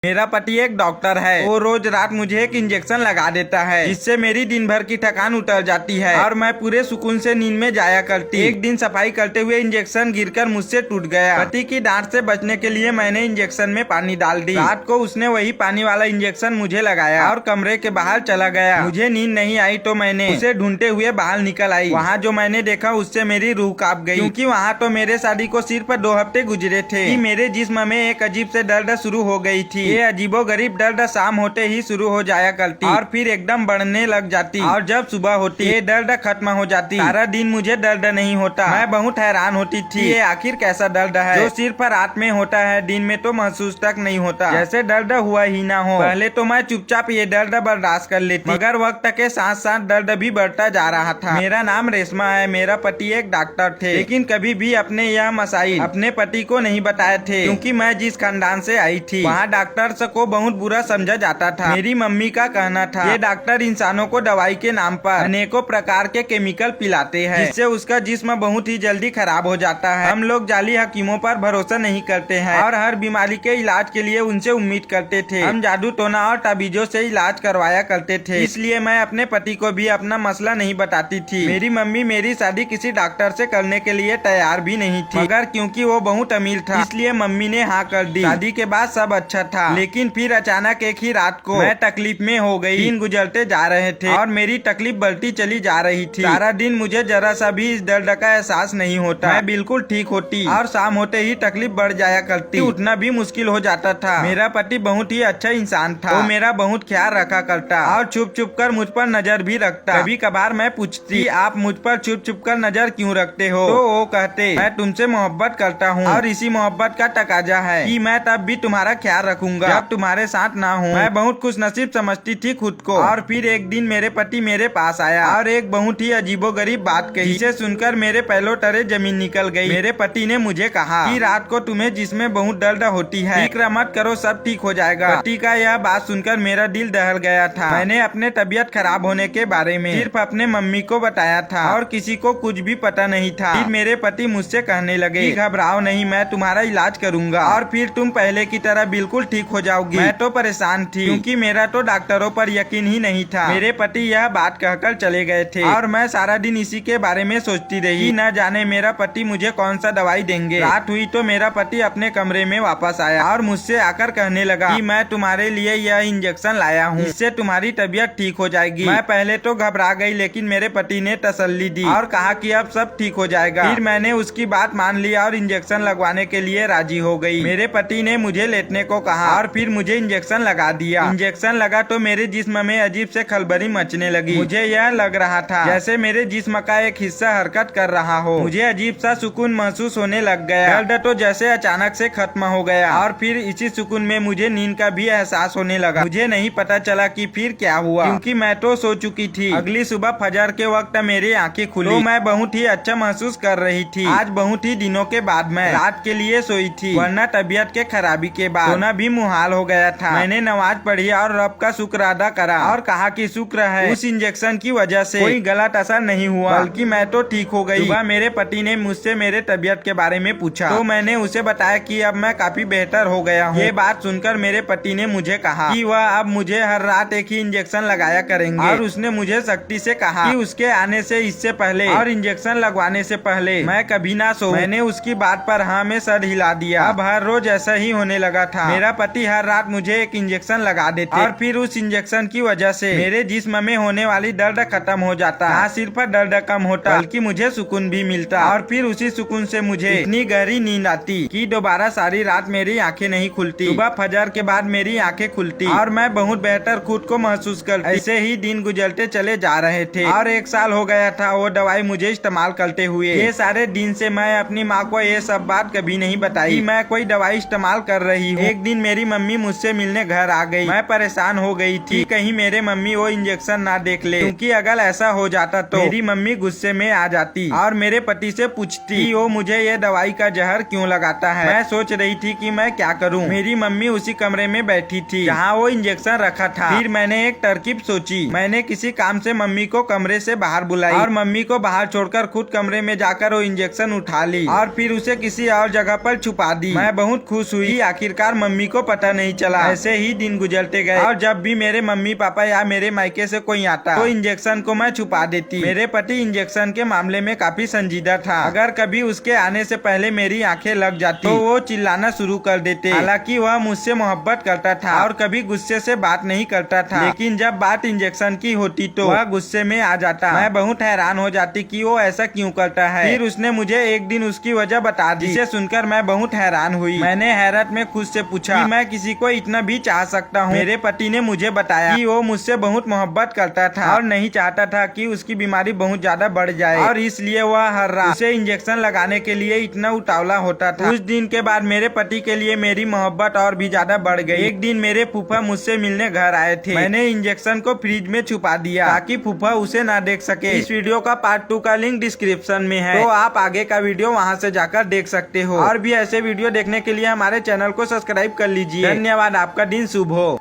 मेरा पति एक डॉक्टर है। वो रोज रात मुझे एक इंजेक्शन लगा देता है, जिससे मेरी दिन भर की थकान उतर जाती है और मैं पूरे सुकून से नींद में जाया करती। एक दिन सफाई करते हुए इंजेक्शन गिरकर मुझसे टूट गया। पति की डांट से बचने के लिए मैंने इंजेक्शन में पानी डाल दी। रात को उसने वही पानी वाला इंजेक्शन मुझे लगाया और कमरे के बाहर चला गया। मुझे नींद नहीं आई तो मैंने उसे ढूंढते हुए बाहर निकल आई। वहाँ जो मैंने देखा उससे मेरी रूह कांप गई, क्योंकि वहाँ तो मेरे शादी को सिर्फ 2 हफ्ते गुजरे थे कि मेरे जिस्म में एक अजीब से दर्द शुरू हो गई थी। ये अजीबोगरीब दर्द शाम होते ही शुरू हो जाया करती और फिर एकदम बढ़ने लग जाती, और जब सुबह होती ये दर्द खत्म हो जाती। सारा दिन मुझे दर्द नहीं होता। मैं बहुत हैरान होती थी ये आखिर कैसा दर्द है जो सिर्फ रात में होता है, दिन में तो महसूस तक नहीं होता, जैसे दर्द हुआ ही ना हो। पहले तो मैं चुपचाप ये दर्द बर्दाश्त कर लेती, मगर वक्त के साथ साथ दर्द भी बढ़ता जा रहा था। मेरा नाम रेशमा है। मेरा पति एक डॉक्टर थे, लेकिन कभी भी अपने यह मसाइल अपने पति को नहीं बताए थे, क्योंकि मैं जिस खानदान से आई थी वहाँ डॉक्टर्स को बहुत बुरा समझा जाता था। मेरी मम्मी का कहना था ये डॉक्टर इंसानों को दवाई के नाम पर अनेकों प्रकार के केमिकल पिलाते हैं, जिससे उसका जिस्म बहुत ही जल्दी खराब हो जाता है। हम लोग जाली हकीमों पर भरोसा नहीं करते हैं और हर बीमारी के इलाज के लिए उनसे उम्मीद करते थे। हम जादू टोना और ताबीजों से इलाज करवाया करते थे, इसलिए मैं अपने पति को भी अपना मसला नहीं बताती थी। मेरी मम्मी मेरी शादी किसी डॉक्टर से करने के लिए तैयार भी नहीं थी, मगर क्योंकि वो बहुत अमीर था इसलिए मम्मी ने हाँ कर दी। शादी के बाद सब अच्छा था, लेकिन फिर अचानक एक ही रात को मैं तकलीफ में हो गई। दिन गुजरते जा रहे थे और मेरी तकलीफ बढ़ती चली जा रही थी। सारा दिन मुझे जरा सा भी इस दर्द का एहसास नहीं होता। मैं बिल्कुल ठीक होती और शाम होते ही तकलीफ बढ़ जाया करती। उठना भी मुश्किल हो जाता था। मेरा पति बहुत ही अच्छा इंसान था। वो मेरा बहुत ख्याल रखा करता और छुप छुप कर मुझ पर नजर भी रखता। कभी कभार मैं पूछती आप मुझ पर छुप छुप कर नजर क्यों रखते हो, तो वो कहते मैं तुमसे मोहब्बत करता हूँ और इसी मोहब्बत का तकाजा है कि मैं तब भी तुम्हारा ख्याल रखूंगा जब तुम्हारे साथ ना हूँ। मैं बहुत खुश नसीब समझती थी खुद को। और फिर एक दिन मेरे पति मेरे पास आया और एक बहुत ही अजीबोगरीब बात कही, जिसे सुनकर मेरे पैरों तले जमीन निकल गई। मेरे पति ने मुझे कहा कि रात को तुम्हें जिसमें बहुत दर्द होती है, फिक्र मत करो सब ठीक हो जाएगा। पति का यह बात सुनकर मेरा दिल दहल गया था। मैंने अपने तबीयत खराब होने के बारे में सिर्फ अपने मम्मी को बताया था और किसी को कुछ भी पता नहीं था। फिर मेरे पति मुझसे कहने लगे घबराओ नहीं, मैं तुम्हारा इलाज करूंगा और फिर तुम पहले की तरह बिल्कुल ठीक हो जाओगी। मैं तो परेशान थी, क्योंकि मेरा तो डॉक्टरों पर यकीन ही नहीं था। मेरे पति यह बात कहकर चले गए थे और मैं सारा दिन इसी के बारे में सोचती रही, न जाने मेरा पति मुझे कौन सा दवाई देंगे। रात हुई तो मेरा पति अपने कमरे में वापस आया और मुझसे आकर कहने लगा कि मैं तुम्हारे लिए यह इंजेक्शन लाया हूँ, इससे तुम्हारी तबीयत ठीक हो जाएगी। मैं पहले तो घबरा गई, लेकिन मेरे पति ने तसल्ली दी और कहा कि अब सब ठीक हो जाएगा। फिर मैंने उसकी बात मान ली और इंजेक्शन लगवाने के लिए राजी हो गई। मेरे पति ने मुझे लेटने को कहा और फिर मुझे इंजेक्शन लगा दिया। इंजेक्शन लगा तो मेरे जिस्म में अजीब से खलबली मचने लगी। मुझे यह लग रहा था जैसे मेरे जिस्म का एक हिस्सा हरकत कर रहा हो। मुझे अजीब सा सुकून महसूस होने लग गया। दर्द तो जैसे अचानक से खत्म हो गया और फिर इसी सुकून में मुझे नींद का भी एहसास होने लगा। मुझे नहीं पता चला कि फिर क्या हुआ, क्योंकि मैं तो सो चुकी थी। अगली सुबह फजर के वक्त मेरी आंखें खुली तो मैं बहुत ही अच्छा महसूस कर रही थी। आज बहुत ही दिनों के बाद मैं रात के लिए सोई थी, वरना तबीयत के खराबी के बाद सोना भी मुहाल हो गया था। मैंने नमाज पढ़ी और रब का शुक्र अदा करा और कहा कि शुक्र है उस इंजेक्शन की वजह से कोई गलत असर नहीं हुआ, बल्कि मैं तो ठीक हो गई। सुबह मेरे पति ने मुझसे मेरे तबीयत के बारे में पूछा तो मैंने उसे बताया कि अब मैं काफी बेहतर हो गया हूँ। ये बात सुनकर मेरे पति ने मुझे कहा कि वह अब मुझे हर रात एक ही इंजेक्शन लगाया करेंगे और उसने मुझे सख्ती से कहा कि उसके आने से इससे पहले और इंजेक्शन लगवाने से पहले मैं कभी ना सो। मैंने उसकी बात पर हाँ में सर हिला दिया। अब हर रोज ऐसा ही होने लगा था। मेरा पति हर रात मुझे एक इंजेक्शन लगा देते और फिर उस इंजेक्शन की वजह से मेरे जिस्म में होने वाली दर्द खत्म हो जाता। ना सिर्फ दर्द कम होता बल्कि मुझे सुकून भी मिलता और फिर उसी सुकून से मुझे इतनी गहरी नींद आती कि दोबारा सारी रात मेरी आंखें नहीं खुलती। सुबह फजर के बाद मेरी आंखें खुलती और मैं बहुत बेहतर खुद को महसूस करती। ऐसे ही दिन गुजरते चले जा रहे थे और 1 साल हो गया था वो दवाई मुझे इस्तेमाल करते हुए। ये सारे दिन से मैं अपनी माँ को ये सब बात कभी नहीं बताई कि मैं कोई दवाई इस्तेमाल कर रही हूँ। एक दिन मेरी मम्मी मुझसे मिलने घर आ गई। मैं परेशान हो गई थी कहीं मेरे मम्मी वो इंजेक्शन ना देख ले, क्योंकि अगर ऐसा हो जाता तो मेरी मम्मी गुस्से में आ जाती और मेरे पति से पूछती कि वो मुझे ये दवाई का जहर क्यों लगाता है। मैं सोच रही थी कि मैं क्या करूं। मेरी मम्मी उसी कमरे में बैठी थी जहां वो इंजेक्शन रखा था। फिर मैंने एक तरकीब सोची। मैंने किसी काम से मम्मी को कमरे से बाहर बुलाई और मम्मी को बाहर छोड़कर खुद कमरे में जाकर वो इंजेक्शन उठा ली और फिर उसे किसी और जगह पर छुपा दी। मैं बहुत खुश हुई, आखिरकार मम्मी को पता नहीं चला। ऐसे ही दिन गुजरते गए और जब भी मेरे मम्मी पापा या मेरे मायके से कोई आता तो इंजेक्शन को मैं छुपा देती। मेरे पति इंजेक्शन के मामले में काफी संजीदा था। अगर कभी उसके आने से पहले मेरी आंखें लग जाती तो वो चिल्लाना शुरू कर देते। हालांकि वह मुझसे मोहब्बत करता था और कभी गुस्से से बात नहीं करता था, लेकिन जब बात इंजेक्शन की होती तो वह गुस्से में आ जाता। मैं बहुत हैरान हो जाती कि वो ऐसा क्यों करता है। फिर उसने मुझे एक दिन उसकी वजह बता दी, जिसे सुनकर मैं बहुत हैरान हुई। मैंने हैरत में खुद से पूछा कि मैं किसी को इतना भी चाह सकता हूँ। मेरे पति ने मुझे बताया कि वो मुझसे बहुत मोहब्बत करता था और नहीं चाहता था कि उसकी बीमारी बहुत ज्यादा बढ़ जाए, और इसलिए वह हर रात उसे इंजेक्शन लगाने के लिए इतना उतावला होता था। उस दिन के बाद मेरे पति के लिए मेरी मोहब्बत और भी ज्यादा बढ़ गई। एक दिन मेरे फूफा मुझसे मिलने घर आए थे। मैंने इंजेक्शन को फ्रिज में छुपा दिया ताकि फूफा उसे ना देख सके। इस वीडियो का पार्ट 2 का लिंक डिस्क्रिप्शन में है, तो आप आगे का वीडियो वहां से जाकर देख सकते हो। और भी ऐसे वीडियो देखने के लिए हमारे चैनल को सब्सक्राइब कर लीजिए। धन्यवाद। आपका दिन शुभ हो।